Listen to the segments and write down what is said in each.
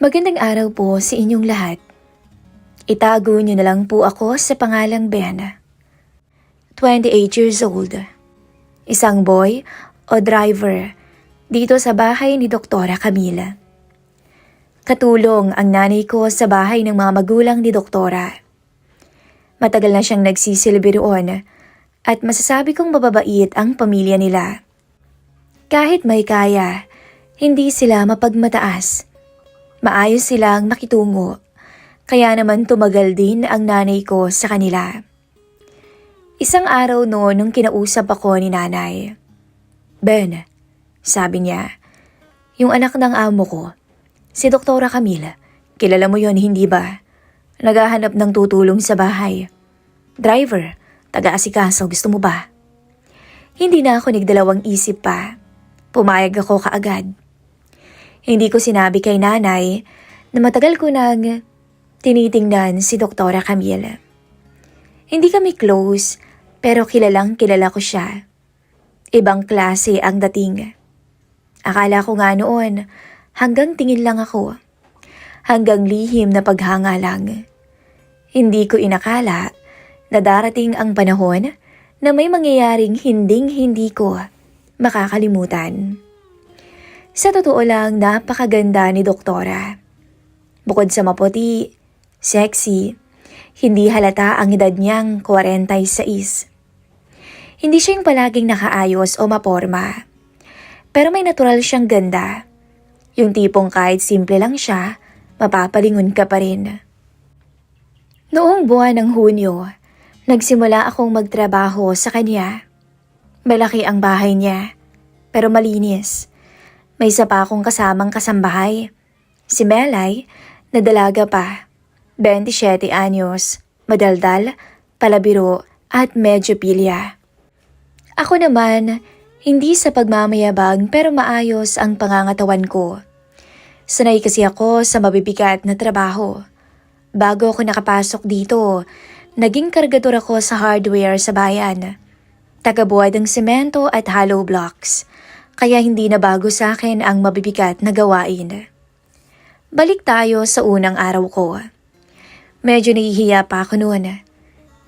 Magandang araw po sa inyong lahat. Itago niyo na lang po ako sa pangalang Ben. 28 years old. Isang boy o driver dito sa bahay ni Doktora Camila. Katulong ang nanay ko sa bahay ng mga magulang ni Doktora. Matagal na siyang nagsisilbi roon at masasabi kong mababait ang pamilya nila. Kahit may kaya, hindi sila mapagmataas. Maayos silang makitungo, kaya naman tumagal din ang nanay ko sa kanila. Isang araw nung kinausap ako ni nanay. Ben, sabi niya, yung anak ng amo ko, si Doktora Camila, kilala mo yon hindi ba? Naghahanap ng tutulong sa bahay. Driver, taga-asikaso, gusto mo ba? Hindi na ako nagdalawang isip pa. Pumayag ako kaagad. Hindi ko sinabi kay nanay na matagal ko nang tinitingnan si Doktora Camila. Hindi kami close pero kilalang kilala ko siya. Ibang klase ang dating. Akala ko nga noon hanggang tingin lang ako. Hanggang lihim na paghanga lang. Hindi ko inakala na darating ang panahon na may mangyayaring hinding-hindi ko makakalimutan. Sa totoo lang, napakaganda ni Doktora. Bukod sa maputi, sexy, hindi halata ang edad niyang 46. Hindi siya yung palaging nakaayos o maporma. Pero may natural siyang ganda. Yung tipong kahit simple lang siya, mapapalingon ka pa rin. Noong buwan ng Hunyo, nagsimula akong magtrabaho sa kanya. Malaki ang bahay niya, pero malinis. May isa pa akong kasamang kasambahay. Si Melay, na dalaga pa. 27 anyos, madaldal, palabiro at medyo pilya. Ako naman, hindi sa pagmamayabang pero maayos ang pangangatawan ko. Sanay kasi ako sa mabibigat na trabaho. Bago ako nakapasok dito, naging kargador ako sa hardware sa bayan. Tagabuhat ng semento at hollow blocks. Kaya hindi na bago sa akin ang mabibigat na gawain. Balik tayo sa unang araw ko. Medyo nahihiya pa ako noon.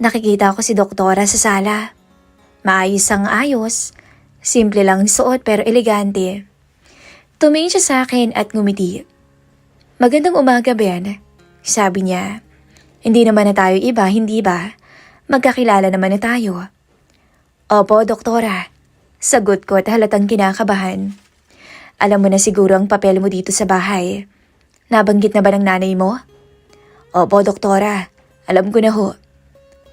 Nakikita ko si Doktora sa sala. Maayos ang ayos. Simple lang suot pero elegante. Tumingin siya sa akin at ngumiti. Magandang umaga, Ben. Sabi niya. Hindi naman na tayo iba, hindi ba? Magkakilala naman na tayo. Opo, Doktora. Sagot ko at halatang kinakabahan. Alam mo na siguro ang papel mo dito sa bahay. Nabanggit na ba ng nanay mo? Opo, Doktora. Alam ko na ho.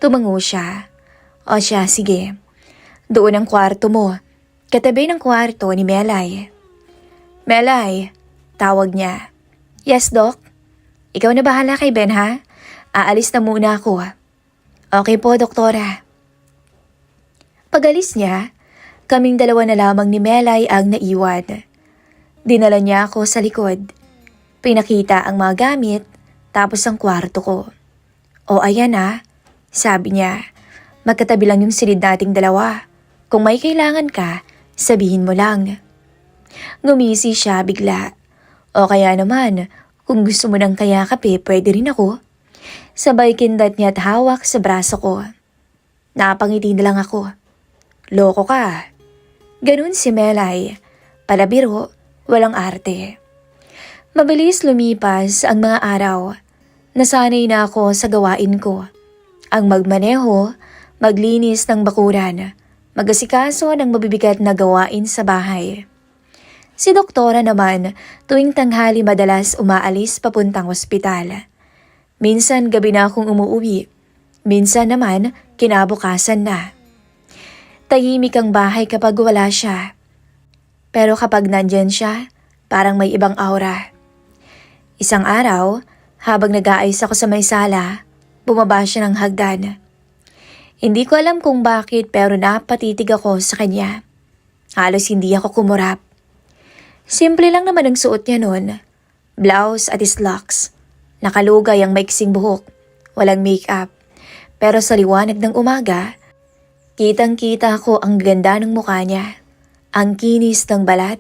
Tumango siya. O siya, sige. Doon ang kwarto mo. Katabi ng kwarto ni Melay. Melay, tawag niya. Yes, Doc. Ikaw na bahala kay Ben, ha? Aalis na muna ako. Okay po, Doktora. Pag-alis niya, kaming dalawa na lamang ni Melay ang naiwan. Dinala niya ako sa likod. Pinakita ang mga gamit, tapos ang kwarto ko. O ayan sabi niya. Magkatabi lang yung silid nating dalawa. Kung may kailangan ka, sabihin mo lang. Ngumisi siya bigla. O kaya naman, kung gusto mo ng kayakape, pwede rin ako. Sabay kindat niya at hawak sa braso ko. Napangiti na lang ako. Loko ka. Ganun si Melay, palabiro, walang arte. Mabilis lumipas ang mga araw. Nasanay na ako sa gawain ko. Ang magmaneho, maglinis ng bakuran, mag-asikaso ng mabibigat na gawain sa bahay. Si Doktora naman, tuwing tanghali madalas umaalis papuntang ospital. Minsan gabi na akong umuwi, minsan naman kinabukasan na. Tahimik ang bahay kapag wala siya. Pero kapag nandyan siya, parang may ibang aura. Isang araw, habang nag-aayos ako sa may sala, bumaba siya ng hagdan. Hindi ko alam kung bakit pero napatitig ako sa kanya. Halos hindi ako kumurap. Simple lang naman ang suot niya noon. Blouse at slacks. Nakalugay ang maiksing buhok. Walang make-up. Pero sa liwanag ng umaga, kitang-kita ko ang ganda ng mukha niya, ang kinis ng balat,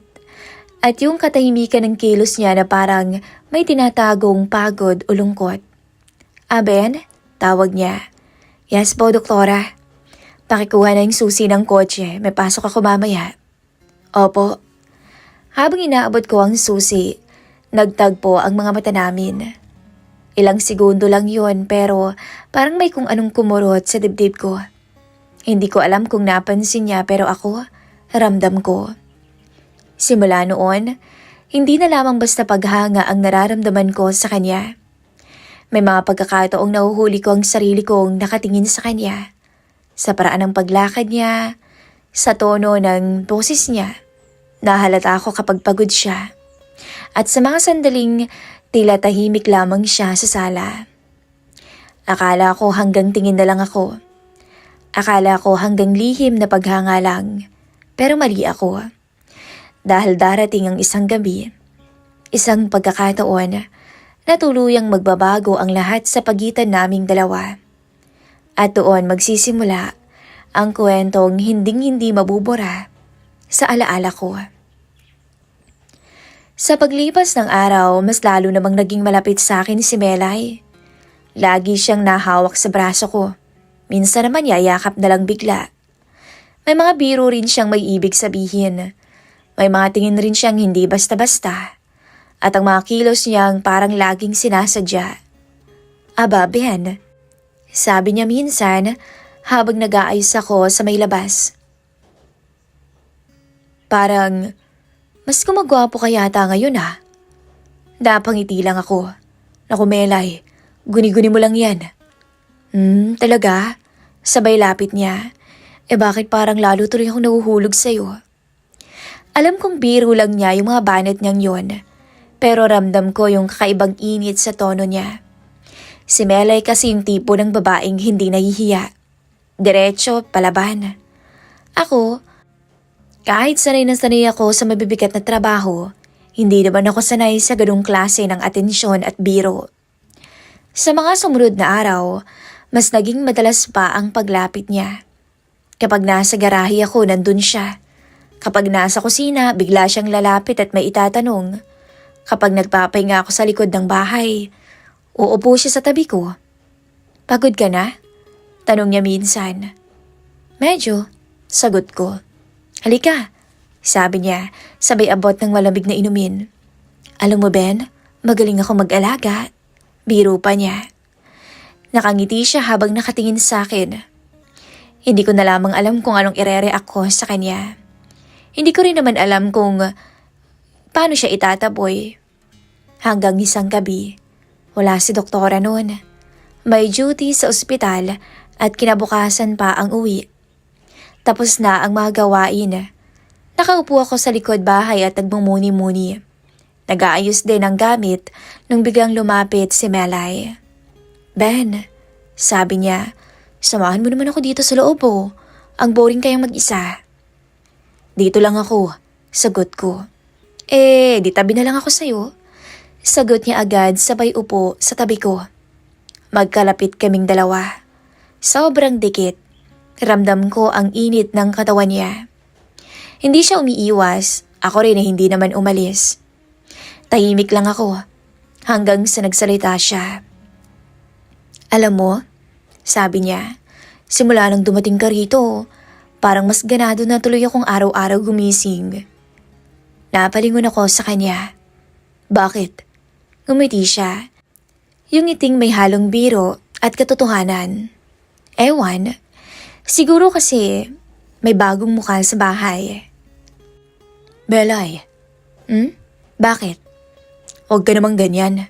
At yung katahimikan ng kilos niya na parang may tinatagong pagod o lungkot. Ben? Tawag niya. Yes po, doktora. Pakikuha na yung susi ng kotse. May pasok ako mamaya. Opo. Habang inaabot ko ang susi, nagtagpo ang mga mata namin. Ilang segundo lang yun pero parang may kung anong kumurot sa dibdib ko. Hindi ko alam kung napansin niya pero ako, ramdam ko. Simula noon, hindi na lamang basta paghanga ang nararamdaman ko sa kanya. May mga pagkakataong nahuhuli ko ang sarili kong nakatingin sa kanya. Sa paraan ng paglakad niya, sa tono ng boses niya. Nahalata ako kapag pagod siya. At sa mga sandaling tila tahimik lamang siya sa sala. Akala ko hanggang tingin na lang ako. Akala ko hanggang lihim na paghanga lang. Pero mali ako. Dahil darating ang isang gabi, isang pagkakataon na tuluyang magbabago ang lahat sa pagitan naming dalawa. At doon magsisimula ang kwentong hinding-hindi mabubura sa alaala ko. Sa paglipas ng araw, mas lalo namang naging malapit sa akin si Melay. Lagi siyang nahawak sa braso ko. Minsan naman yayakap na lang bigla. May mga biro rin siyang may ibig sabihin. May mga tingin rin siyang hindi basta-basta. At ang mga kilos niyang parang laging sinasadya. Aba, Ben, sabi niya minsan habang nag-aayos ako sa may labas. Parang mas gumagwapo ka yata ngayon ha. Napangiti lang ako. Naku Melay, guni-guni mo lang yan. Talaga? Sabay lapit niya. Bakit parang lalo tuloy akong nahuhulog sa'yo? Alam kong biro lang niya yung mga banat niyang yon. Pero ramdam ko yung kakaibang init sa tono niya. Si Melay kasi yung tipo ng babaeng hindi nahihiya. Diretso, palaban. Ako, kahit sanay na sanay ako sa mabibigat na trabaho, hindi naman ako sanay sa ganung klase ng atensyon at biro. Sa mga sumunod na araw, mas naging madalas pa ang paglapit niya. Kapag nasa garahe ako, nandun siya. Kapag nasa kusina, bigla siyang lalapit at may itatanong. Kapag nagpapahinga ako sa likod ng bahay, uupo siya sa tabi ko. Pagod ka na? Tanong niya minsan. Medyo, sagot ko. Halika, sabi niya, sabay abot ng malamig na inumin. Alam mo Ben, magaling ako mag-alaga. Biro pa niya. Nakangiti siya habang nakatingin sa akin. Hindi ko na lamang alam kung anong ire-react ko sa kanya. Hindi ko rin naman alam kung paano siya itataboy. Hanggang isang gabi, wala si doktora noon. May duty sa ospital at kinabukasan pa ang uwi. Tapos na ang mga gawain. Nakaupo ako sa likod bahay at nagmumuni-muni. Nag-aayos din ang gamit nung biglang lumapit si Melay. Ben, sabi niya, samahan mo naman ako dito sa loob oh. Ang boring kayang mag-isa. Dito lang ako, sagot ko. Di tabi na lang ako sa'yo. Sagot niya agad sabay upo sa tabi ko. Magkalapit kaming dalawa. Sobrang dikit. Ramdam ko ang init ng katawan niya. Hindi siya umiiwas, ako rin hindi naman umalis. Tahimik lang ako, hanggang sa nagsalita siya. Alam mo, sabi niya, simula nang dumating ka rito, parang mas ganado na tuloy akong araw-araw gumising. Napalingon ako sa kanya. Bakit? Ngumiti siya. Yung ngiting may halong biro at katotohanan. Ewan. Siguro kasi may bagong mukha sa bahay. Melay. Bakit? Huwag ka namang ganyan.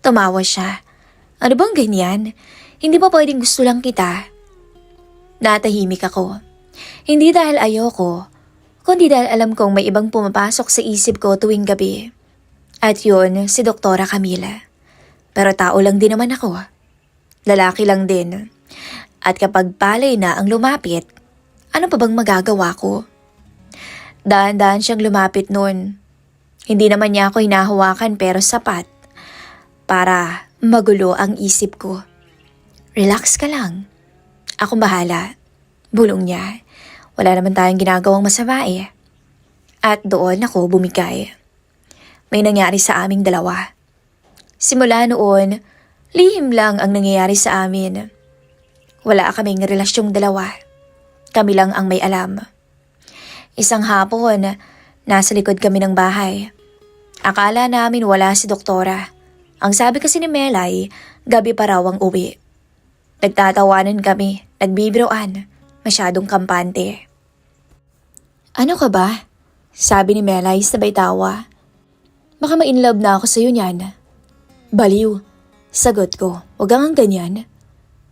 Tumawa siya. Ano bang ganyan? Hindi ba pwedeng gusto lang kita? Natahimik ako. Hindi dahil ayoko, kundi dahil alam kong may ibang pumapasok sa isip ko tuwing gabi. At yun, si Doktora Camila. Pero tao lang din naman ako. Lalaki lang din. At kapag palay na ang lumapit, ano pa bang magagawa ko? Dahan-dahan siyang lumapit noon. Hindi naman niya ako hinahawakan pero sapat para magulo ang isip ko. Relax ka lang. Akong bahala. Bulong niya. Wala naman tayong ginagawang masama eh. At doon ako bumigay. May nangyari sa aming dalawa. Simula noon, lihim lang ang nangyayari sa amin. Wala kaming relasyong dalawa. Kami lang ang may alam. Isang hapon, nasa likod kami ng bahay. Akala namin wala si doktora. Ang sabi kasi ni Melay, gabi pa raw ang uwi. Nagtatawanan kami, nagbibiroan, masyadong kampante. Ano ka ba? Sabi ni Melay sabay tawa. Baka ma-inlove na ako sa'yo niyan. Baliw, sagot ko, huwag kang ganyan.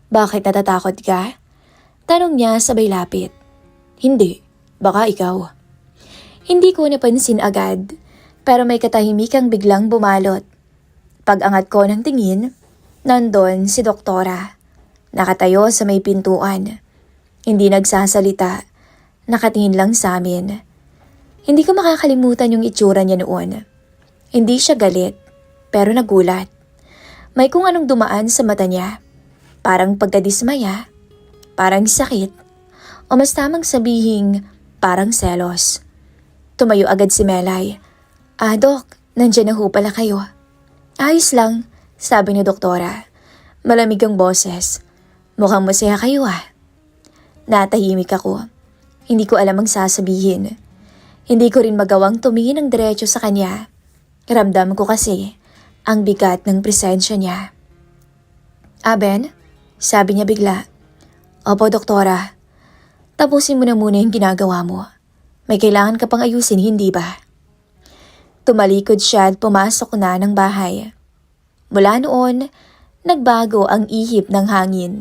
Bakit natatakot ka? Tanong niya sabay lapit. Hindi, baka ikaw. Hindi ko napansin agad, pero may katahimikang biglang bumalot. Pag-angat ko ng tingin, nandun si doktora. Nakatayo sa may pintuan. Hindi nagsasalita, nakatingin lang sa amin. Hindi ko makakalimutan yung itsura niya noon. Hindi siya galit, pero nagulat. May kung anong dumaan sa mata niya. Parang pagkadismaya, parang sakit, o mas tamang sabihing parang selos. Tumayo agad si Melay. Dok, nandiyan na ho pala kayo. Ayos lang, sabi ni doktora. Malamig ang boses. Mukhang masaya kayo Natahimik ako. Hindi ko alam ang sasabihin. Hindi ko rin magawang tumingin ng diretso sa kanya. Ramdam ko kasi ang bigat ng presensya niya. Ben? Sabi niya bigla. Opo, doktora. Tapusin mo na muna yung ginagawa mo. May kailangan ka pang ayusin, hindi ba? Tumalikod siya at pumasok na ng bahay. Mula noon, nagbago ang ihip ng hangin.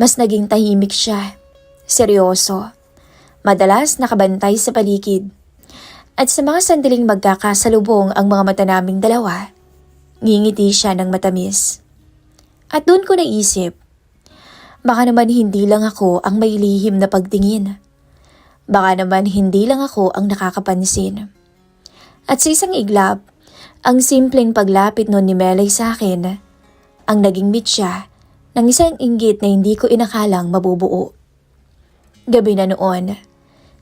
Mas naging tahimik siya. Seryoso. Madalas nakabantay sa paligid. At sa mga sandaling magkakasalubong ang mga mata naming dalawa, ngingiti siya ng matamis. At doon ko naisip, baka naman hindi lang ako ang may lihim na pagtingin. Baka naman hindi lang ako ang nakakapansin. At sa isang iglap, ang simpleng paglapit nun ni Melay sa akin, ang naging mitya ng isang inggit na hindi ko inakalang mabubuo. Gabi na noon,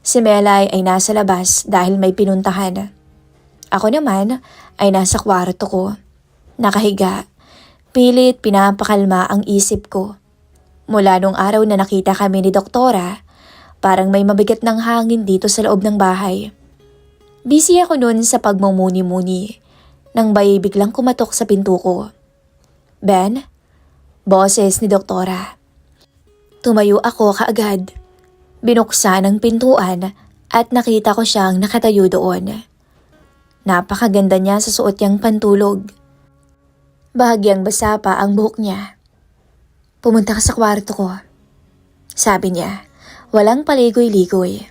si Melay ay nasa labas dahil may pinuntahan. Ako naman ay nasa kwarto ko, nakahiga. Pilit pinapakalma ang isip ko. Mula nung araw na nakita kami ni doktora, parang may mabigat ng hangin dito sa loob ng bahay. Busy ako noon sa pagmumuni-muni, nang bay biglang kumatok sa pinto ko. Ben? Boses ni doktora. Tumayo ako kaagad. Binuksan ang pintuan at nakita ko siyang nakatayo doon. Napakaganda niya sa suot niyang pantulog. Bahagyang basa pa ang buhok niya. Pumunta ka sa kwarto ko. Sabi niya, walang paligoy-ligoy.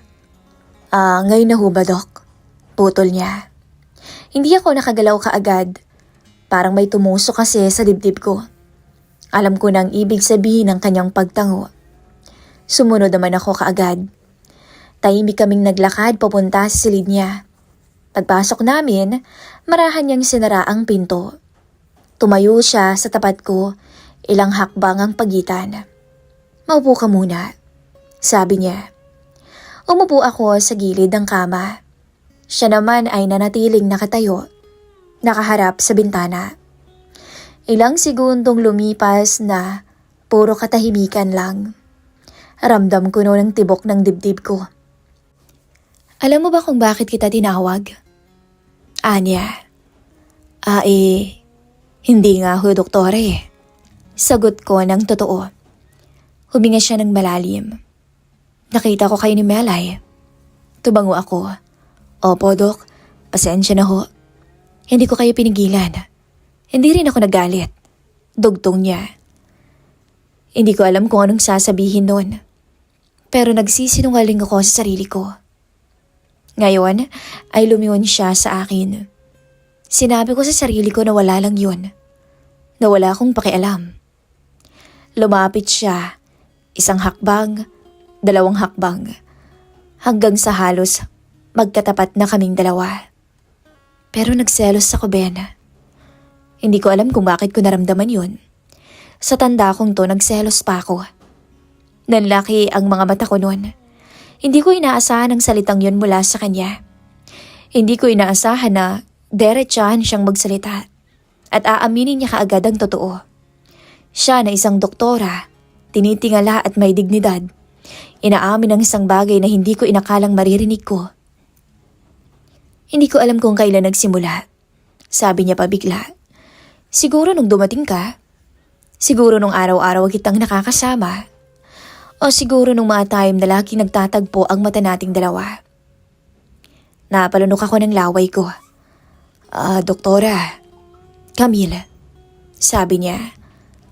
Ngayon na ho ba, Dok? Putol niya. Hindi ako nakagalaw kaagad. Parang may tumusok kasi sa dibdib ko. Alam ko nang ibig sabihin ng kanyang pagtango. Sumunod naman ako kaagad. Tahimik kaming naglakad papunta sa silid niya. Pagpasok namin, marahan niyang sinara ang pinto. Tumayo siya sa tapat ko, ilang hakbang ang pagitan. Maupo ka muna, sabi niya. Umupo ako sa gilid ng kama. Siya naman ay nanatiling nakatayo, nakaharap sa bintana. Ilang segundong lumipas na puro katahimikan lang. Ramdam ko noon ang tibok ng dibdib ko. Alam mo ba kung bakit kita tinawag? Anya. Hindi nga ho, doktora Sagot ko ng totoo. Huminga siya ng malalim. Nakita ko kayo ni Melay. Tubango ako. Opo, Dok. Pasensya na ho. Hindi ko kayo pinigilan. Hindi rin ako nagalit. Dugtong niya. Hindi ko alam kung anong sasabihin noon. Pero nagsisinungaling ako sa sarili ko. Ngayon ay lumiyon siya sa akin. Sinabi ko sa sarili ko na wala lang yun. Na wala akong pakialam. Lumapit siya. Isang hakbang, 2 hakbang. Hanggang sa halos magkatapat na kaming dalawa. Pero nagselos ako, Ben. Hindi ko alam kung bakit ko naramdaman yun. Sa tanda kong to, nagselos pa ako. Nanlaki ang mga mata ko noon. Hindi ko inaasahan ang salitang yun mula sa kanya. Hindi ko inaasahan na diretsahan siyang magsalita at aaminin niya kaagad ang totoo. Siya na isang doktora, tinitingala at may dignidad, inaamin ang isang bagay na hindi ko inakalang maririnig ko. Hindi ko alam kung kailan nagsimula, sabi niya pabigla. Siguro nung dumating ka, siguro nung araw-araw kitang nakakasama, o siguro nung mga time na laging nagtatagpo ang mata nating dalawa. Napalunok ako ng laway ko. Doktora, Camille, sabi niya.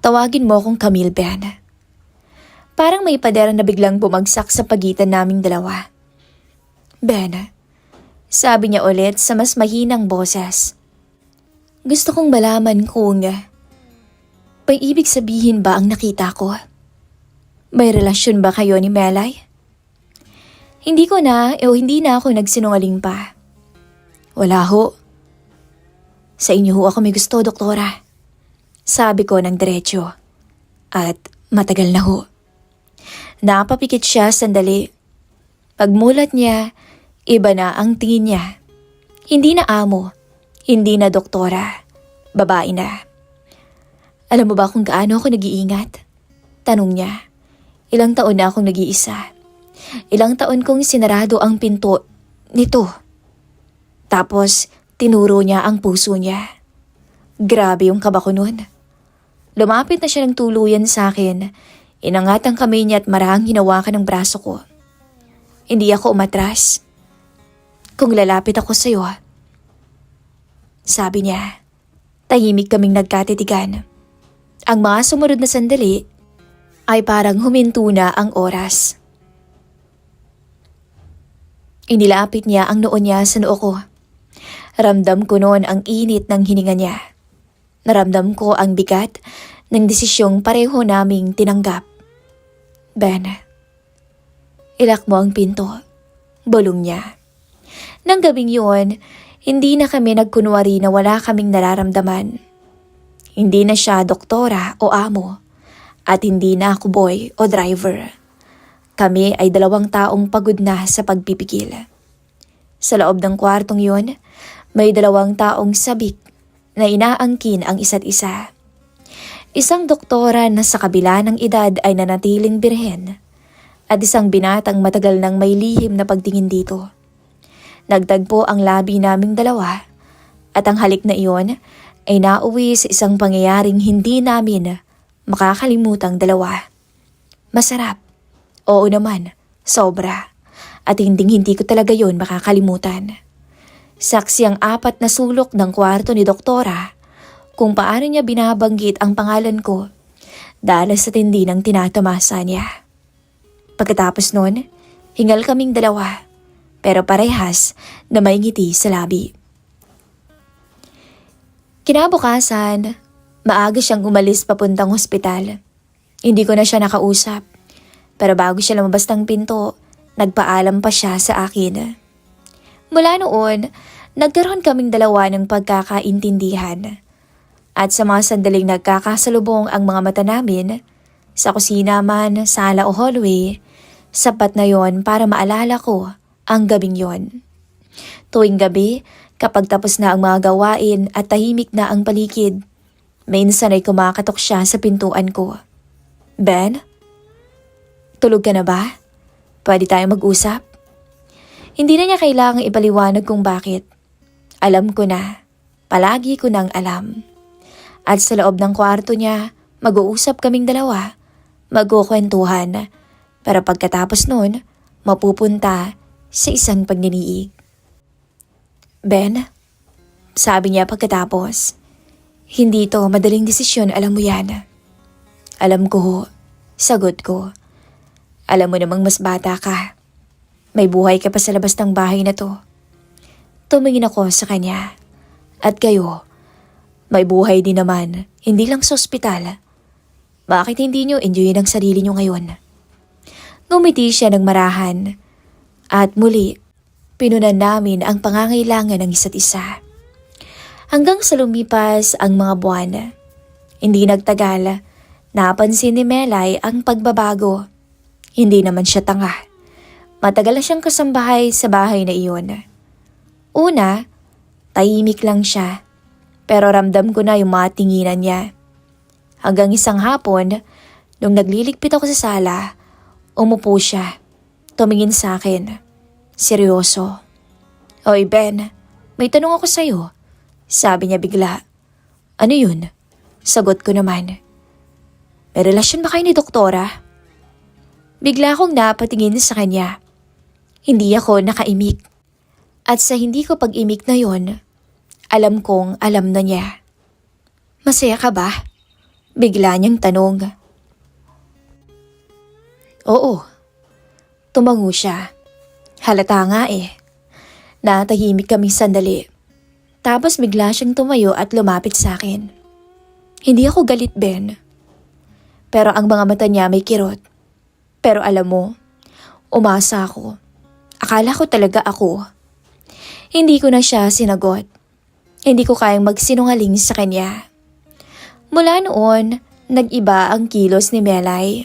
Tawagin mo akong Camille, Ben. Parang may pader na biglang bumagsak sa pagitan naming dalawa. Ben, sabi niya ulit sa mas mahinang boses. Gusto kong malaman kung may ibig sabihin ba ang nakita ko? May relasyon ba kayo ni Melay? Hindi na ako nagsinungaling pa. Wala ho. Sa inyo ho ako may gusto, doktora. Sabi ko ng diretso. At matagal na ho. Napapikit siya sandali. Pagmulat niya, iba na ang tingin niya. Hindi na amo, hindi na doktora, babae na. Alam mo ba kung gaano ako nag-iingat? Tanong niya. Ilang taon na akong nag-iisa. Ilang taon kong sinarado ang pinto nito. Tapos tinuro niya ang puso niya. Grabe yung kaba ko nun. Lumapit na siya ng tuluyan sa akin. Inangat ang kamay niya at marahang hinawakan ng braso ko. Hindi ako umatras. Kung lalapit ako sa'yo, sabi niya. Tahimik kaming nagkatitigan. Ang mga sumunod na sandali ay parang huminto na ang oras. Inilapit niya ang noo niya sa noo ko. Ramdam ko noon ang init ng hininga niya. Naramdam ko ang bigat ng desisyong pareho naming tinanggap. Ben, ilak mo ang pinto. Bulong niya. Nang gabing yun, hindi na kami nagkunwari na wala kaming nararamdaman. Hindi na siya doktora o amo at hindi na ako boy o driver. Kami ay dalawang taong pagod na sa pagpipigil. Sa loob ng kwartong yun, may dalawang taong sabik na inaangkin ang isa't isa. Isang doktora na sa kabila ng edad ay nanatiling birhen at isang binatang matagal nang may lihim na pagtingin dito. Nagtagpo ang labi naming dalawa at ang halik na iyon ay nauwi sa isang pangyayaring hindi namin makakalimutang dalawa. Masarap. Oo naman, sobra. At hindi ko talaga yon makakalimutan. Saksi ang 4 na sulok ng kwarto ni Doktora kung paano niya binabanggit ang pangalan ko dahil sa tindi ng tinatamasa niya. Pagkatapos nun, hingal kaming dalawa pero parehas na may ngiti sa labi. Kinabukasan, maaga siyang umalis papuntang ospital. Hindi ko na siya nakausap. Pero bago siya lumabas ng pinto, nagpaalam pa siya sa akin. Mula noon, nagkaroon kaming dalawa ng pagkakaintindihan. At sa mga sandaling nagkakasalubong ang mga mata namin, sa kusina man, sala o hallway, sapat na yon para maalala ko ang gabing yon. Tuwing gabi, kapag tapos na ang mga gawain at tahimik na ang paligid, minsan ay kumakatok siya sa pintuan ko. Ben? Tulog ka na ba? Pwede tayong mag-usap? Hindi na niya kailangang ipaliwanag kung bakit. Alam ko na. Palagi ko nang alam. At sa loob ng kwarto niya, mag-uusap kaming dalawa. Magkukwentuhan. Pero pagkatapos nun, mapupunta sa isang pagniniig. Ben, sabi niya pagkatapos, hindi to madaling desisyon, alam mo yan. Alam ko ho, sagot ko. Alam mo namang mas bata ka. May buhay ka pa sa labas ng bahay na to. Tumingin ako sa kanya. At kayo, may buhay din naman, hindi lang sa ospital. Bakit hindi nyo enjoyin ang sarili nyo ngayon? Ngumiti siya ng marahan. At muli, pinunan namin ang pangangailangan ng isa't isa. Hanggang sa lumipas ang mga buwan. Hindi nagtagal, napansin ni Melay ang pagbabago. Hindi naman siya tanga. Matagal na siyang kasambahay sa bahay na iyon. Una, tahimik lang siya. Pero ramdam ko na yung mga tinginan niya. Hanggang isang hapon, nung nagliligpit ako sa sala, umupo siya. Tumingin sa akin. Seryoso. "Oy Ben, may tanong ako sa'yo." Sabi niya bigla. "Ano yun?" Sagot ko naman. "May relasyon ba kayo ni Doktora?" Bigla akong napatingin sa kanya. Hindi ako nakaimik. At sa hindi ko pag-imik na yon, alam kong alam na niya. "Masaya ka ba?" Bigla niyang tanong. "Oo." Tumango siya. Halata nga eh. Natahimik kaming sandali. Tapos bigla siyang tumayo at lumapit sa akin. Hindi ako galit, Ben. Pero ang mga mata niya may kirot. Pero alam mo, umasa ako. Akala ko talaga ako. Hindi ko na siya sinagot. Hindi ko kayang magsinungaling sa kanya. Mula noon, nag-iba ang kilos ni Melay.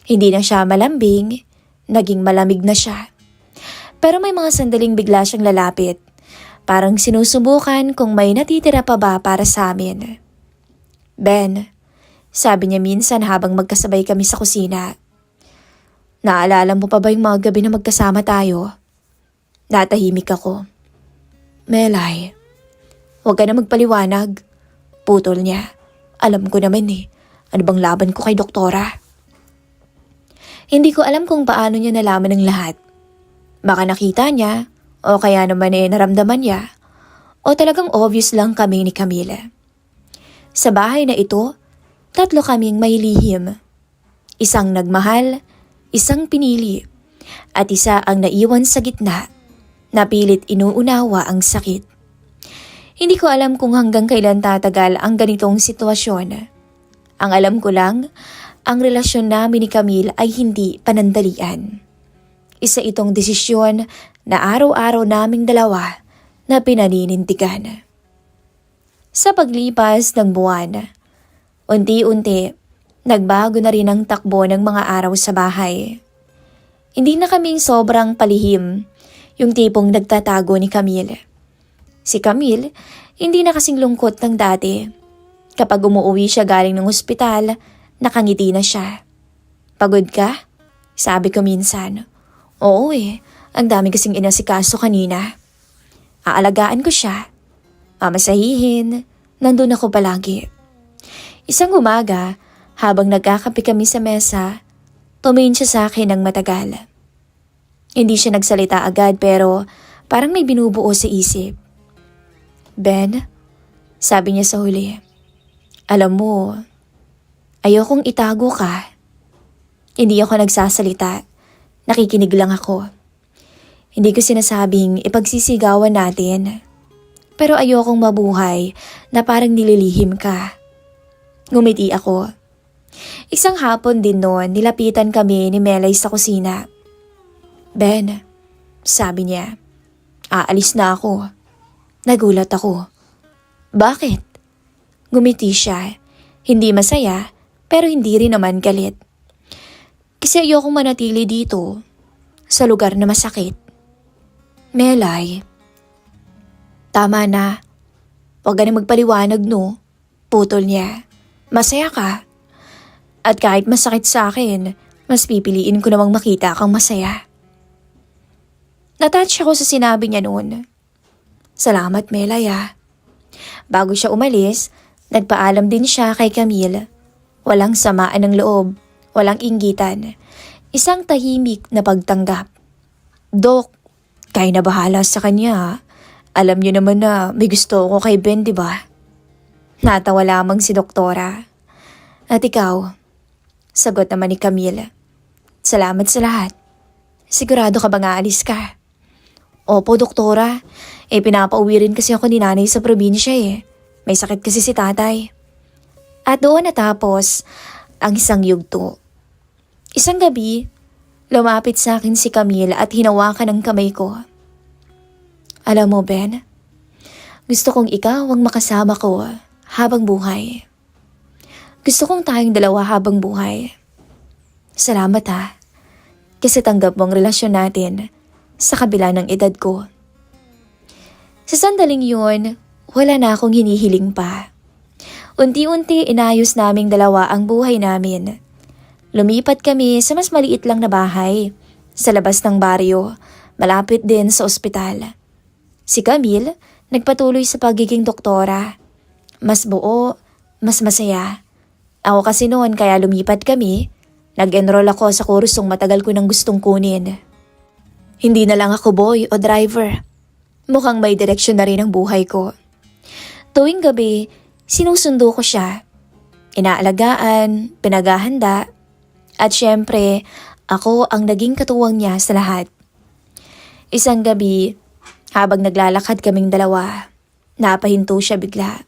Hindi na siya malambing, naging malamig na siya. Pero may mga sandaling bigla siyang lalapit. Parang sinusubukan kung may natitira pa ba para sa amin. "Ben," sabi niya minsan habang magkasabay kami sa kusina. "Naalala mo pa ba yung mga gabi na magkasama tayo?" Natahimik ako. "Melay, huwag ka na magpaliwanag." Putol niya. Alam ko naman eh. Ano bang laban ko kay Doktora? Hindi ko alam kung paano niya nalaman ng lahat. Baka nakita niya, o kaya naman naramdaman niya, o talagang obvious lang kami ni Camila. Sa bahay na ito, 3 kaming may lihim. Isang nagmahal, isang pinili, at isa ang naiwan sa gitna, na pilit inuunawa ang sakit. Hindi ko alam kung hanggang kailan tatagal ang ganitong sitwasyon. Ang alam ko lang, ang relasyon namin ni Camille ay hindi panandalian. Isa itong desisyon na araw-araw naming dalawa na pinaninindigan. Sa paglipas ng buwan, unti-unti, nagbago na rin ang takbo ng mga araw sa bahay. Hindi na kaming sobrang palihim, yung tipong nagtatago ni Camille. Si Camille, hindi na kasing lungkot ng dati. Kapag umuwi siya galing ng ospital, nakangiti na siya. "Pagod ka?" Sabi ko minsan. "Oo eh, ang dami kasing inasikaso kanina." Aalagaan ko siya. Mamasahihin, nandun ako palagi. Isang umaga, habang nagkakape kami sa mesa, tumingin siya sa akin ng matagal. Hindi siya nagsalita agad pero parang may binubuo sa isip. "Ben," sabi niya sa huli, "alam mo, ayokong itago ka." Hindi ako nagsasalita, nakikinig lang ako. Hindi ko sinasabing ipagsisigawan natin, pero ayokong mabuhay na parang nililihim ka. Ngumiti ako. Isang hapon din noon, nilapitan kami ni Melay sa kusina. "Ben," sabi niya, "aalis na ako." Nagulat ako. "Bakit?" Ngumiti siya. Hindi masaya, pero hindi rin naman galit. "Kasi ayokong manatili dito, sa lugar na masakit." "Melay, tama na. Huwag ka na magpaliwanag no." Putol niya. "Masaya ka. At kahit masakit sa akin, mas pipiliin ko namang makita kang masaya." Natouch ako sa sinabi niya noon. "Salamat, Melay ah." Bago siya umalis, nagpaalam din siya kay Camille. Walang samaan ng loob, walang inggitan. Isang tahimik na pagtanggap. "Dok, kayo na bahala sa kanya. Alam niyo naman na may gusto ko kay Ben, di ba?" Natawa lamang si Doktora. "At ikaw?" Sagot naman ni Camille. "Salamat sa lahat. Sigurado ka bang aalis ka?" "Opo, Doktora. Pinapauwi rin kasi ako ni nanay sa probinsya eh. May sakit kasi si tatay." At doon natapos ang isang yugto. Isang gabi, lumapit sa akin si Camille at hinawakan ang kamay ko. "Alam mo, Ben, gusto kong ikaw ang makasama ko habang buhay. Gusto kong tayong dalawa habang buhay. Salamat ha, kasi tanggap mo ang relasyon natin sa kabila ng edad ko." Sa sandaling yun, wala na akong hinihiling pa. Unti-unti inayos naming dalawa ang buhay namin. Lumipat kami sa mas maliit lang na bahay, sa labas ng baryo, malapit din sa ospital. Si Camille, nagpatuloy sa pagiging doktora. Mas buo, mas masaya. Ako kasi noon kaya lumipat kami, nag-enroll ako sa kursong matagal ko nang gustong kunin. Hindi na lang ako boy o driver. Mukhang may direksyon na rin ang buhay ko. Tuwing gabi, sinusundo ko siya. Inaalagaan, pinaghahanda, at syempre, ako ang naging katuwang niya sa lahat. Isang gabi, habang naglalakad kaming dalawa, napahinto siya bigla.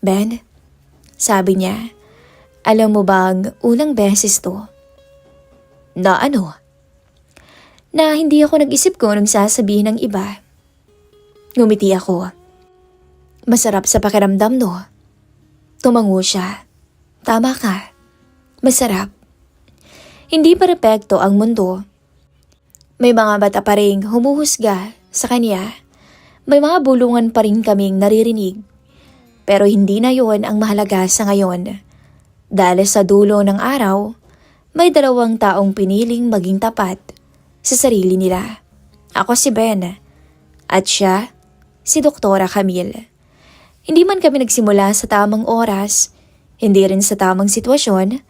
Ben, sabi niya, alam mo bang unang beses to? Na ano? Na hindi ako nag-isip ko nung sasabihin ng iba. Ngumiti ako. Masarap sa pakiramdam, no? Tumango siya. Tama ka. Masarap. Hindi perpekto ang mundo. May mga bata pa ring humuhusga sa kanya. May mga bulungan pa rin kaming naririnig. Pero hindi na yon ang mahalaga sa ngayon. Dahil sa dulo ng araw, may dalawang taong piniling maging tapat sa sarili nila. Ako si Ben at siya si Doktora Camille. Hindi man kami nagsimula sa tamang oras, hindi rin sa tamang sitwasyon,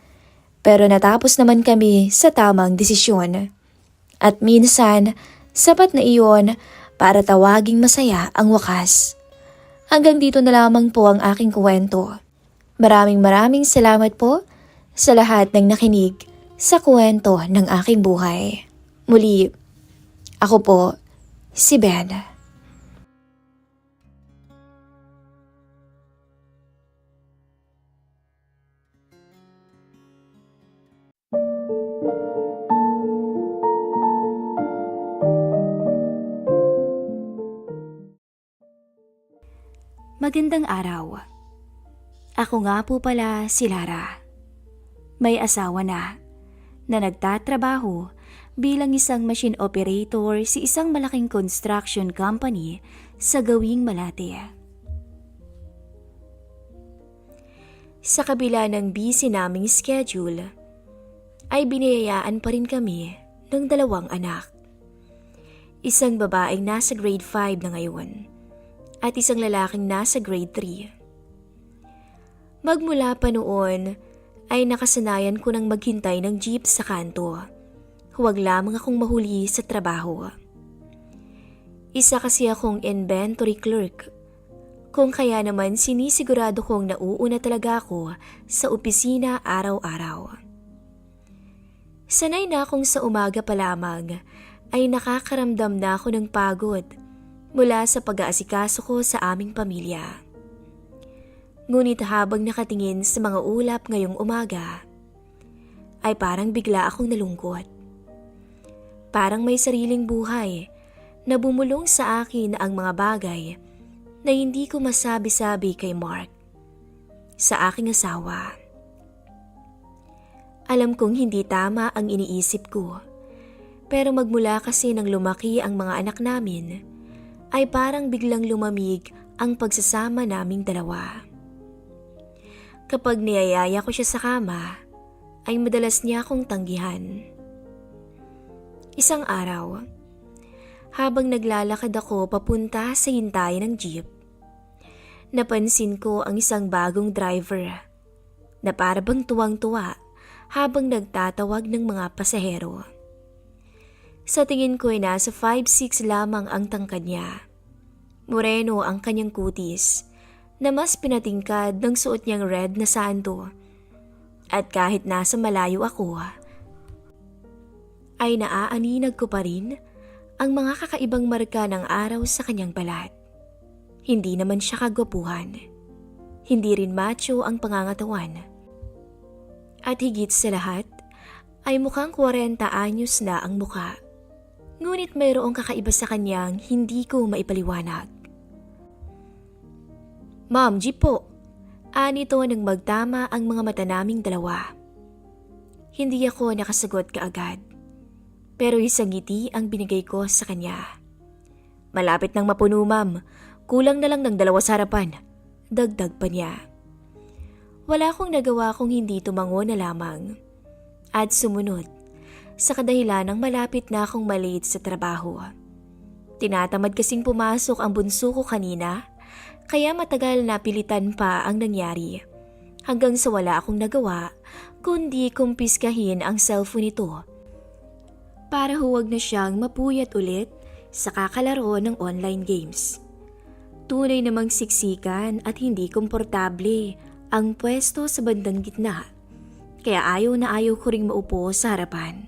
pero natapos naman kami sa tamang desisyon. At minsan, sapat na iyon para tawaging masaya ang wakas. Hanggang dito na lamang po ang aking kwento. Maraming salamat po sa lahat ng nakinig sa kwento ng aking buhay. Muli, ako po si Ben. Magandang araw. Ako nga po pala si Lara. May asawa na nagtatrabaho bilang isang machine operator sa isang malaking construction company sa Gawing Malate. Sa kabila ng busy naming schedule, ay biniyayaan pa rin kami ng dalawang anak. Isang babaeng nasa grade 5 na ngayon at isang lalaking nasa grade 3. Magmula pa noon ay nakasanayan ko ng maghintay ng jeep sa kanto. Huwag lamang akong mahuli sa trabaho. Isa kasi akong inventory clerk. Kung kaya naman sinisigurado kong nauuna talaga ako sa opisina araw-araw. Sanay na akong sa umaga pa lamang ay nakakaramdam na ako ng pagod mula sa pag-aasikaso ko sa aming pamilya. Ngunit habang nakatingin sa mga ulap ngayong umaga, ay parang bigla akong nalungkot. Parang may sariling buhay na bumulong sa akin ang mga bagay na hindi ko masabi-sabi kay Mark, sa aking asawa. Alam kong hindi tama ang iniisip ko, pero magmula kasi nang lumaki ang mga anak namin, ay parang biglang lumamig ang pagsasama naming dalawa. Kapag niyayaya ko siya sa kama, ay madalas niya akong tanggihan. Isang araw, habang naglalakad ako papunta sa hintayan ng jeep, napansin ko ang isang bagong driver na parabang tuwang-tuwa habang nagtatawag ng mga pasahero. Sa tingin ko ay nasa 5'6" lamang ang tangkad niya. Moreno ang kanyang kutis na mas pinatingkad ng suot niyang red na sando. At kahit nasa malayo ako, ay naaaninag ko pa rin ang mga kakaibang marka ng araw sa kanyang balat. Hindi naman siya kagwapuhan. Hindi rin macho ang pangangatawan. At higit sa lahat, ay mukhang 40 anyos na ang mukha. Ngunit mayroong kakaiba sa kanyang hindi ko maipaliwanag. Ma'am, jeep po. Anito nang magtama ang mga mata naming dalawa. Hindi ako nakasagot kaagad. Pero isang ngiti ang binigay ko sa kanya. Malapit nang mapuno, ma'am. Kulang na lang ng 2 sa harapan. Dagdag pa niya. Wala akong nagawa kung hindi tumango na lamang. At sumunod, sa kadahilan ng malapit na akong malate sa trabaho. Tinatamad kasing pumasok ang bunso ko kanina, kaya matagal na pilitan pa ang nangyari. Hanggang sa wala akong nagawa, kundi kumpiskahin ang cellphone nito. Para huwag na siyang mapuyat ulit sa kakalaro ng online games. Tunay namang siksikan at hindi komportable ang pwesto sa bandang gitna, kaya ayaw na ayaw ko ring maupo sa harapan.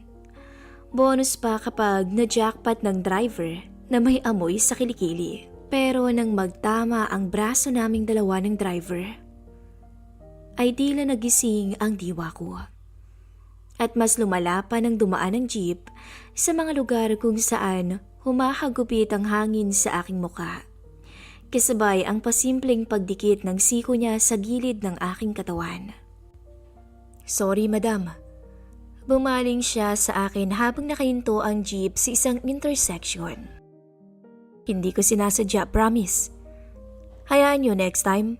Bonus pa kapag na-jackpot ng driver na may amoy sa kilikili. Pero nang magtama ang braso naming dalawa ng driver, ay tila nagising ang diwa ko. At mas lumala pa nang dumaan ang jeep sa mga lugar kung saan humahagupit ang hangin sa aking muka. Kasabay ang pasimpleng pagdikit ng siko niya sa gilid ng aking katawan. Sorry, madam. Bumaling siya sa akin habang nakahinto ang jeep sa isang intersection. Hindi ko sinasadya, promise. Hayaan niyo next time,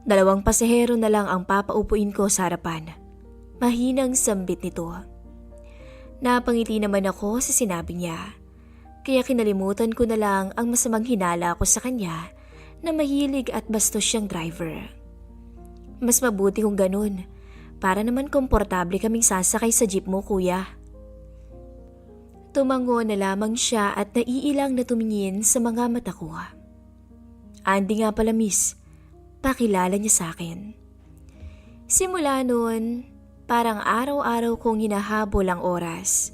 2 pasahero na lang ang papaupuin ko sa harapan. Mahinang sambit nito. Napangiti naman ako sa sinabi niya, kaya kinalimutan ko na lang ang masamang hinala ko sa kanya na mahilig at bastos siyang driver. Mas mabuti kung ganun, para naman komportable kaming sasakay sa jeep mo, kuya. Tumango na lamang siya at naiilang na tumingin sa mga mata ko. Andy nga pala, miss. Pakilala niya sa akin. Simula noon, parang araw-araw kong hinahabol ang oras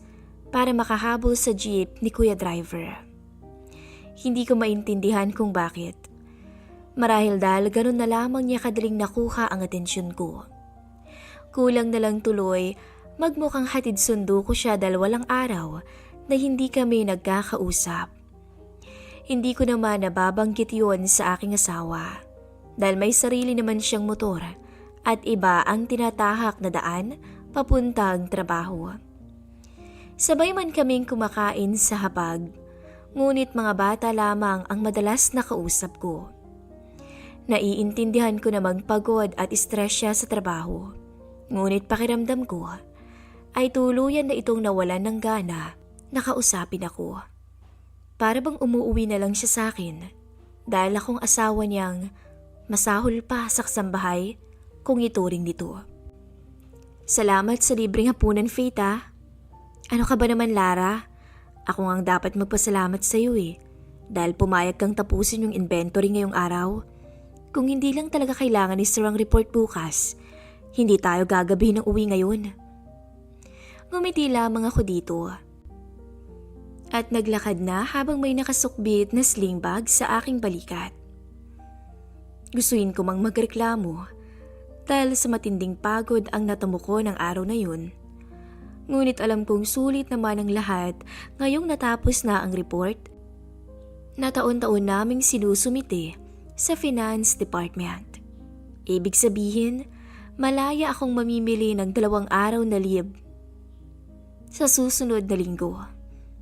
para makahabol sa jeep ni Kuya Driver. Hindi ko maintindihan kung bakit. Marahil dahil ganun na lamang niya kadaling nakuha ang atensyon ko. Kulang na lang tuloy, magmukhang hatid sundo ko siya dahil walang araw na hindi kami nagkakausap. Hindi ko naman nababanggit yun sa aking asawa dahil may sarili naman siyang motor at iba ang tinatahak na daan papuntang trabaho. Sabay man kaming kumakain sa hapag, ngunit mga bata lamang ang madalas nakausap ko. Naiintindihan ko namang pagod at stress siya sa trabaho, ngunit pakiramdam ko ay tuluyan na itong nawalan ng gana na kausapin ako. Para bang umuuwi na lang siya sa akin dahil akong asawa niyang masahol pa sa kasambahay kung ituring nito. Salamat sa libreng hapunan, Faith, ah. Ano ka ba naman, Lara? Ako ang dapat magpasalamat sa iyo dahil pumayag kang tapusin yung inventory ngayong araw. Kung hindi lang talaga kailangan ni Sir ang report bukas, hindi tayo gagabihin ng uwi ngayon. Ngumiti lamang ako dito. At naglakad na habang may nakasukbit na sling bag sa aking balikat. Gustuin ko mang magreklamo dahil sa matinding pagod ang natamo ko ng araw na yun. Ngunit alam kong sulit naman ang lahat ngayong natapos na ang report na taon-taon naming sinusumite sa Finance Department. Ibig sabihin, malaya akong mamimili ng 2 araw na leave sa susunod na linggo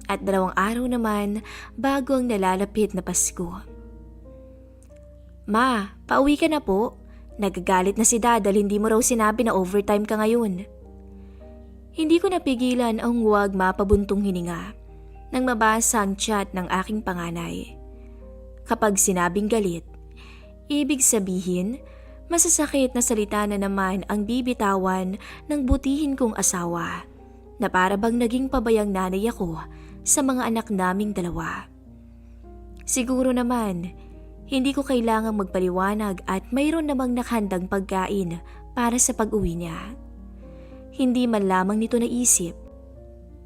at 2 araw naman bago ang nalalapit na Pasko. Ma, pauwi ka na po. Nagagalit na si Dad dahil hindi mo raw sinabi na overtime ka ngayon. Hindi ko napigilan ang huwag mapabuntong hininga nang mabasa ang chat ng aking panganay. Kapag sinabing galit, ibig sabihin, masasakit na salita na naman ang bibitawan ng butihin kong asawa na para bang naging pabayang nanay ako sa mga anak naming 2. Siguro naman, hindi ko kailangang magpaliwanag at mayroon namang nakahandang pagkain para sa pag-uwi niya. Hindi man lamang nito naisip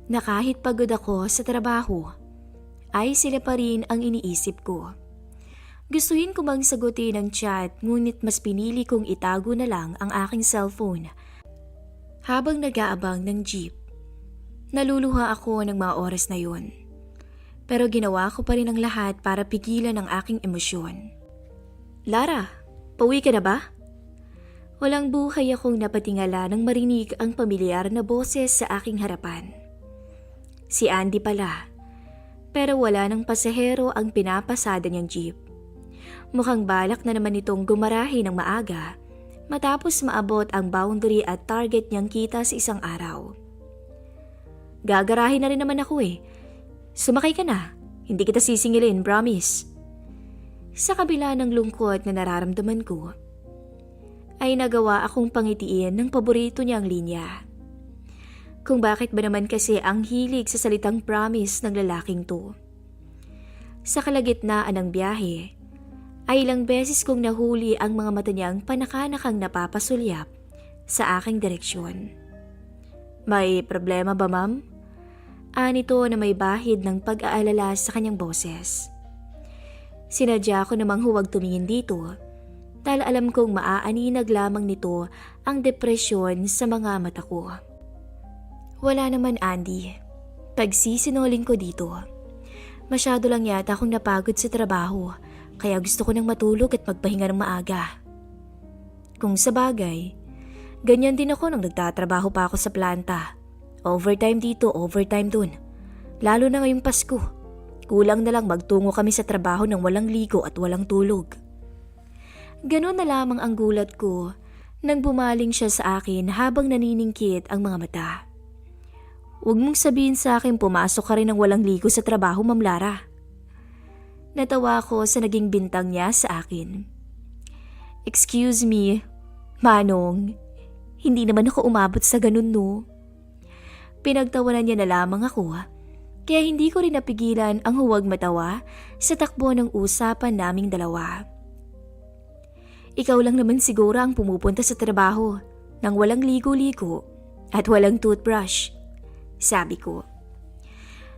na kahit pagod ako sa trabaho, ay sila pa rin ang iniisip ko. Gustuhin ko mang sagutin ang chat ngunit mas pinili kong itago na lang ang aking cellphone habang nag-aabang ng jeep. Naluluha ako ng mga oras na yun. Pero ginawa ko pa rin ang lahat para pigilan ang aking emosyon. Lara, pauwi ka na ba? Walang buhay akong napatingala nang marinig ang pamilyar na boses sa aking harapan. Si Andy pala. Pero wala ng pasahero ang pinapasada niyang jeep. Mukhang balak na naman itong gumarahe ng maaga matapos maabot ang boundary at target niyang kita sa isang araw. Gagarahe na rin naman ako eh. Sumakay ka na. Hindi kita sisingilin, promise. Sa kabila ng lungkot na nararamdaman ko, ay nagawa akong pangitiin ng paborito niyang linya. Kung bakit ba naman kasi ang hilig sa salitang promise ng lalaking to. Sa kalagitnaan ng biyahe, ay ilang beses kong nahuli ang mga mata niyang panakanakang napapasulyap sa aking direksyon. May problema ba, ma'am? Anito na may bahid ng pag-aalala sa kanyang boses. Sinadya ko namang huwag tumingin dito dahil alam kong maaaninag lamang nito ang depresyon sa mga mata ko. Wala naman, Andy. Pagsisinungaling ko dito. Masyado lang yata akong napagod sa trabaho kaya gusto ko nang matulog at magpahinga ng maaga. Kung sa bagay, ganyan din ako nang nagtatrabaho pa ako sa planta. Overtime dito, overtime dun. Lalo na ngayong Pasko. Kulang na lang magtungo kami sa trabaho ng walang ligo at walang tulog. Ganon na lamang ang gulat ko nang bumaling siya sa akin habang naniningkit ang mga mata. Huwag mong sabihin sa akin pumasok ka rin ng walang ligo sa trabaho, Ma'am Lara. Natawa ko sa naging bintang niya sa akin. Excuse me, Manong. Hindi naman ako umabot sa ganun, no? Pinagtawanan niya na lamang ako, kaya hindi ko rin napigilan ang huwag matawa sa takbo ng usapan naming dalawa. Ikaw lang naman siguro ang pumupunta sa trabaho nang walang ligo-ligo at walang toothbrush. Sabi ko.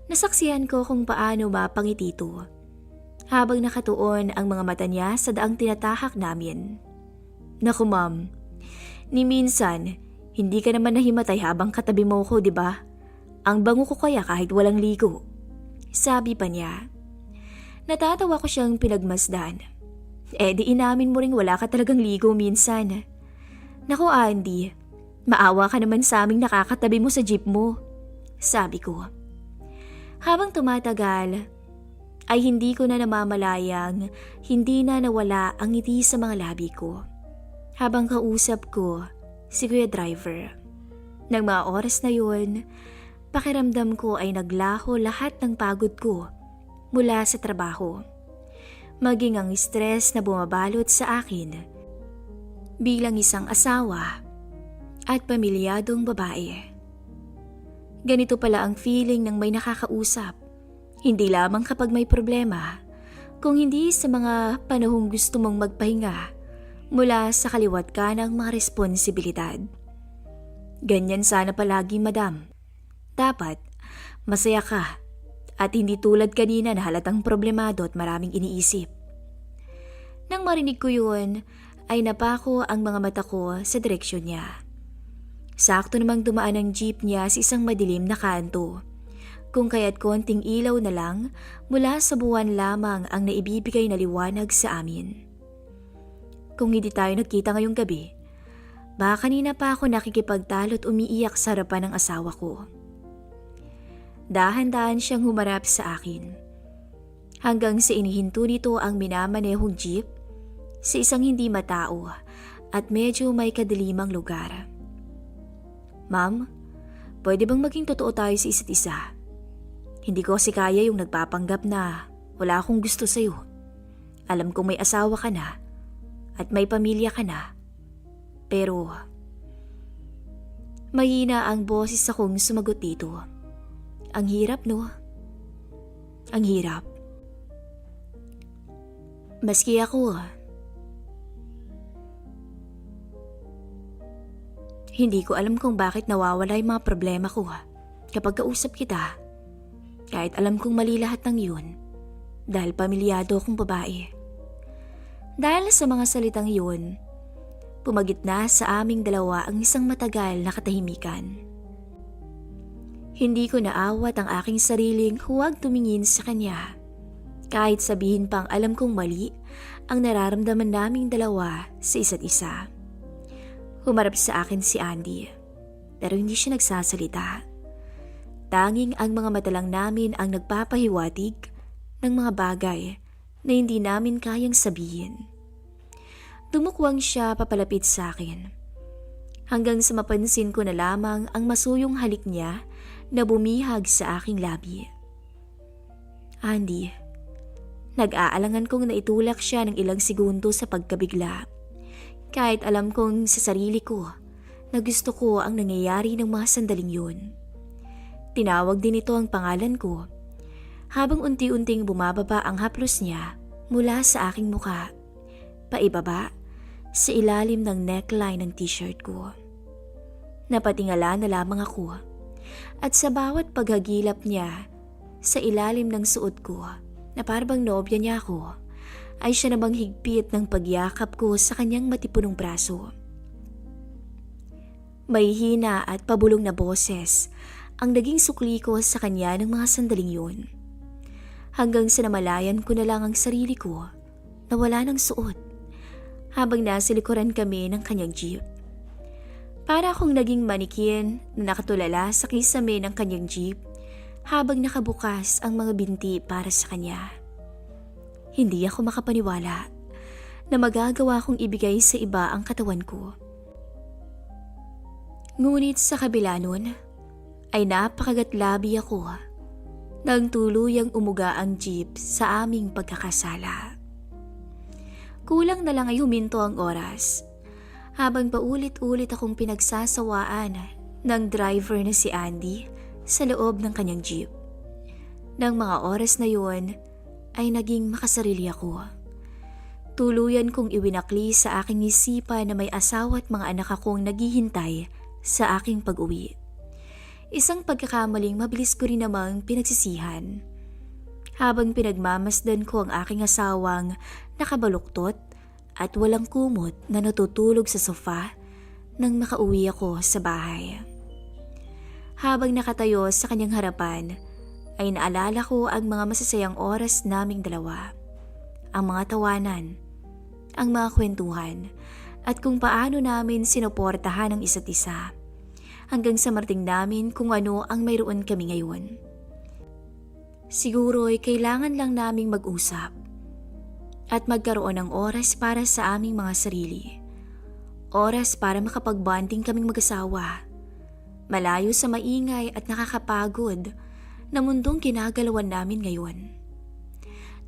Nasaksihan ko kung paano mapangiti ito habang nakatuon ang mga mata niya sa daang tinatahak namin. Naku ma'am, ni minsan hindi ka naman nahimatay habang katabi mo ko, di ba? Ang bango ko kaya kahit walang ligo. Sabi pa niya. Natatawa ko siyang pinagmasdan. Di inamin mo ring wala ka talagang ligo minsan. Naku Andy, maawa ka naman sa aming nakakatabi mo sa jeep mo. Sabi ko. Habang tumatagal, ay hindi ko na namamalayang hindi na nawala ang ngiti sa mga labi ko. Habang kausap ko si Kuya Driver. Nang mga oras na yun, pakiramdam ko ay naglaho lahat ng pagod ko mula sa trabaho. Maging ang stress na bumabalot sa akin bilang isang asawa at pamilyadong babae. Ganito pala ang feeling ng may nakakausap. Hindi lamang kapag may problema, kung hindi sa mga panahong gusto mong magpahinga mula sa kaliwat kanang mga responsibilidad. Ganyan sana palagi, madam. Dapat, masaya ka at hindi tulad kanina na halatang problemado at maraming iniisip. Nang marinig ko yun, ay napako ang mga mata ko sa direksyon niya. Sakto namang dumaan ang jeep niya sa isang madilim na kanto, kung kaya't konting ilaw na lang mula sa buwan lamang ang naibibigay na liwanag sa amin. Kung hindi tayo nagkita ngayong gabi, baka kanina pa ako nakikipagtalo at umiiyak sa harapan ng asawa ko. Dahan-dahan siyang humarap sa akin, hanggang sa inihinto nito ang minamanehong jeep sa isang hindi matao at medyo may kadilimang lugar. Ma'am, pwede bang maging totoo tayo sa isa't isa? Hindi ko kasi kaya yung nagpapanggap na wala akong gusto sa'yo. Alam kong may asawa ka na at may pamilya ka na. Pero, mahina ang boses akong sumagot dito. Ang hirap, no? Ang hirap. Maski ako, hindi ko alam kung bakit nawawala yung mga problema ko kapag kausap kita. Kahit alam kong mali lahat ng yun dahil pamilyado akong babae. Dahil sa mga salitang yun, pumagitna sa aming dalawa ang isang matagal na katahimikan. Hindi ko naawat ang aking sariling huwag tumingin sa kanya. Kahit sabihin pang alam kong mali ang nararamdaman naming dalawa sa isa't isa. Humarap sa akin si Andy, pero hindi siya nagsasalita. Tanging ang mga mata lang namin ang nagpapahiwatig ng mga bagay na hindi namin kayang sabihin. Tumukwang siya papalapit sa akin. Hanggang sa mapansin ko na lamang ang masuyong halik niya na bumihag sa aking labi. Andy, nag-aalangan kong naitulak siya ng ilang segundo sa pagkabigla. Kahit alam kong sa sarili ko na gusto ko ang nangyayari ng mga sandaling yun. Tinawag din ito ang pangalan ko habang unti-unting bumababa ang haplos niya mula sa aking muka, paibaba sa ilalim ng neckline ng t-shirt ko. Napatingala na lamang ako at sa bawat paghagilap niya sa ilalim ng suot ko na parang nobya niya ako, ay siya namang higpit ng pagyakap ko sa kanyang matipunong braso. May hina at pabulong na boses ang naging sukli ko sa kanya ng mga sandaling yun. Hanggang sa namalayan ko na lang ang sarili ko na wala ng suot habang nasa likuran kami ng kanyang jeep. Para akong naging manikin na nakatulala sa kisame ng kanyang jeep habang nakabukas ang mga binti para sa kanya. Hindi ako makapaniwala na magagawa kong ibigay sa iba ang katawan ko. Ngunit sa kabila nun, ay napakagatlabi ako nang tuluyang umuga ang jeep sa aming pagkakasala. Kulang na lang ay huminto ang oras habang paulit-ulit akong pinagsasawaan ng driver na si Andy sa loob ng kanyang jeep. Nang mga oras na yun ay naging makasarili ako. Tuluyan kong iwinakli sa aking isipan na may asawa at mga anak akong naghihintay sa aking pag-uwi. Isang pagkakamaling mabilis ko rin namang pinagsisihan. Habang pinagmamasdan ko ang aking asawang nakabaluktot at walang kumot na natutulog sa sofa nang makauwi ako sa bahay. Habang nakatayo sa kanyang harapan, ay naalala ko ang mga masasayang oras naming dalawa. Ang mga tawanan, ang mga kwentuhan, at kung paano namin sinuportahan ang isa't isa. Hanggang sa marating namin kung ano ang mayroon kami ngayon. Siguro'y kailangan lang naming mag-usap at magkaroon ng oras para sa aming mga sarili. Oras para makapagbanding kaming mag-asawa. Malayo sa maingay at nakakapagod na mundong ginagalawan namin ngayon.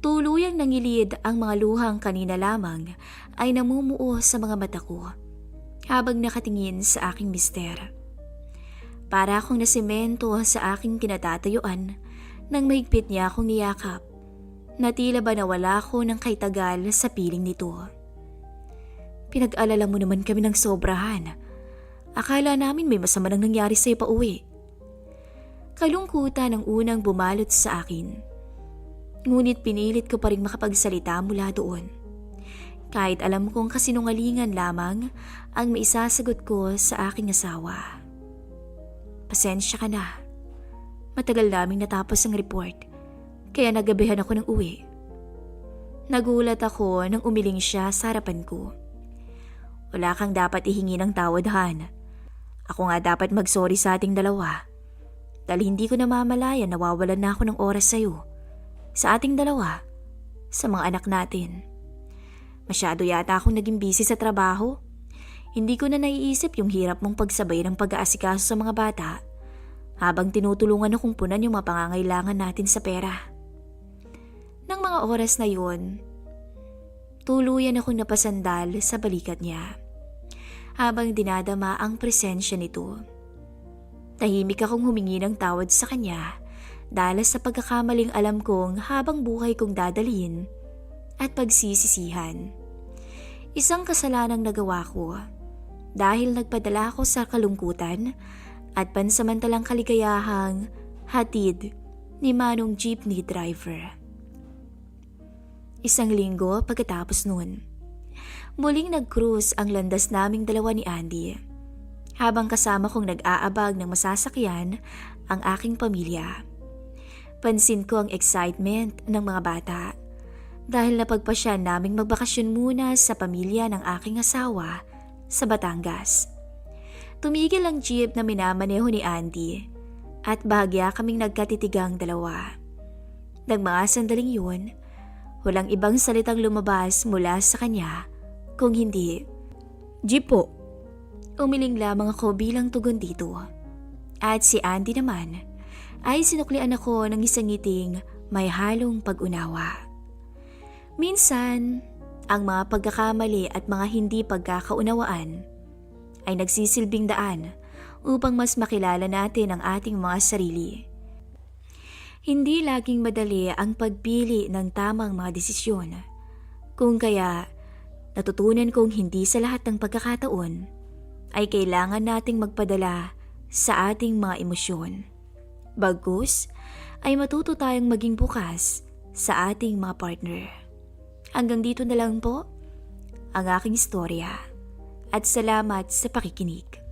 Tuluyang nangilid ang mga luhang kanina lamang ay namumuo sa mga mata ko habang nakatingin sa aking mister. Para akong nasemento sa aking kinatatayuan nang mahigpit niya akong niyakap na tila ba nawala ako ng kaitagal sa piling nito. Pinag-alala mo naman kami ng sobrahan. Akala namin may masama nang nangyari sa'yo pa uwi. Kalungkutan ang unang bumalot sa akin. Ngunit pinilit ko pa rin makapagsalita mula doon. Kahit alam kong kasinungalingan lamang ang maisasagot ko sa aking asawa. Pasensya ka na. Matagal naming natapos ang report, kaya nagabihan ako ng uwi. Nagulat ako nang umiling siya sa harapan ko. Wala kang dapat ihingi ng tawad, Han. Ako nga dapat mag-sorry sa ating dalawa. Dahil hindi ko namamalayan nawawalan na ako ng oras sa'yo. Sa ating dalawa. Sa mga anak natin. Masyado yata akong naging busy sa trabaho. Hindi ko na naiisip yung hirap mong pagsabay ng pag-aasikaso sa mga bata habang tinutulungan akong punan yung mga pangangailangan natin sa pera. Nang mga oras na yun, tuluyan akong napasandal sa balikat niya habang dinadama ang presensya nito. Tahimik akong humingi ng tawad sa kanya dahil sa pagkakamaling alam kong habang buhay kong dadalhin at pagsisisihan. Isang kasalanang nagawa ko dahil nagpadala ako sa kalungkutan at pansamantalang kaligayahang hatid ni Manong jeepney driver. Isang linggo pagkatapos nun, muling nag-cruise ang landas naming dalawa ni Andy habang kasama kong nag-aabag ng masasakyan ang aking pamilya. Pansin ko ang excitement ng mga bata dahil napagpasya naming magbakasyon muna sa pamilya ng aking asawa sa Batangas. Tumigil ang jeep na minamaneho ni Andy at bahagya kaming nagkatitigang dalawa. Nang mga sandaling yun, walang ibang salitang lumabas mula sa kanya kung hindi, "Jeep po." Umiling lamang ako bilang tugon dito. At si Andy naman ay sinuklian ako ng isang ngiting may halong pag-unawa. Minsan, ang mga pagkakamali at mga hindi pagkakaunawaan ay nagsisilbing daan upang mas makilala natin ang ating mga sarili. Hindi laging madali ang pagpili ng tamang mga desisyon. Kung kaya, natutunan kong hindi sa lahat ng pagkakataon ay kailangan nating magpadala sa ating mga emosyon. Bagkus ay matuto tayong maging bukas sa ating mga partner. Hanggang dito na lang po ang aking istorya at salamat sa pakikinig.